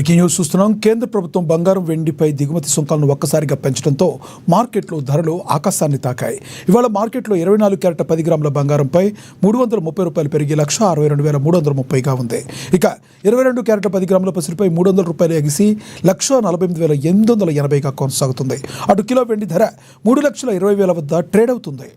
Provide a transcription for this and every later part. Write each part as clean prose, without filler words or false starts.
Breaking news చూస్తున్నాం. కేంద్ర ప్రభుత్వం బంగారం వెండిపై దిగుమతి సుంకాలను ఒక్కసారిగా పెంచడంతో మార్కెట్లో ధరలు ఆకాశాన్ని తాకాయి. ఇవాళ మార్కెట్లో 24 క్యారెట్ల 10 గ్రాముల బంగారంపై $330 పెరిగి $162,330గా ఉంది. ఇక 22 క్యారెట్ల 10 గ్రాముల పసిరిపై $300 ఎగిసి $148,880గా కొనసాగుతుంది. అటు కిలో వెండి ధర $3,20,000 వద్ద ట్రేడ్ అవుతుంది.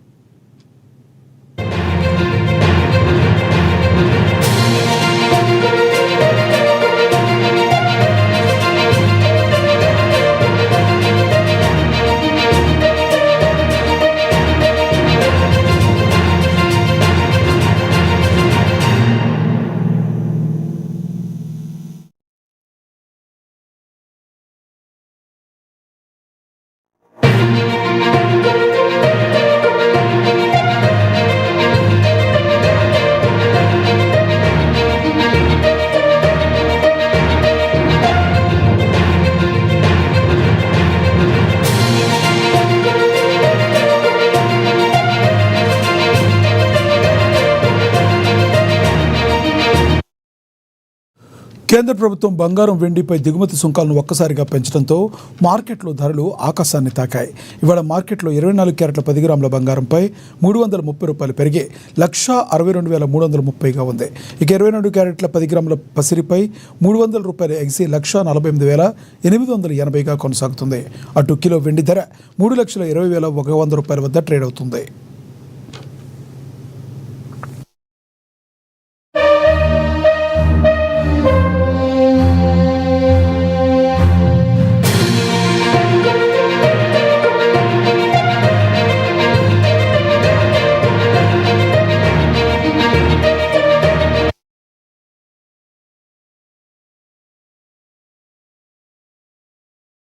కేంద్ర ప్రభుత్వం బంగారం వెండిపై దిగుమతి సుంకాలను ఒక్కసారిగా పెంచడంతో మార్కెట్లో ధరలు ఆకాశాన్ని తాకాయి. ఇవాళ మార్కెట్లో 24 క్యారెట్ల 10 గ్రాముల బంగారంపై $330 పెరిగి $162,330గా ఉంది. ఇక 22 క్యారెట్ల 10 గ్రాముల పసిరిపై $300 ఎగిసి $148,880గా కొనసాగుతుంది. అటు కిలో వెండి ధర $3,20,100 వద్ద ట్రేడ్ అవుతుంది.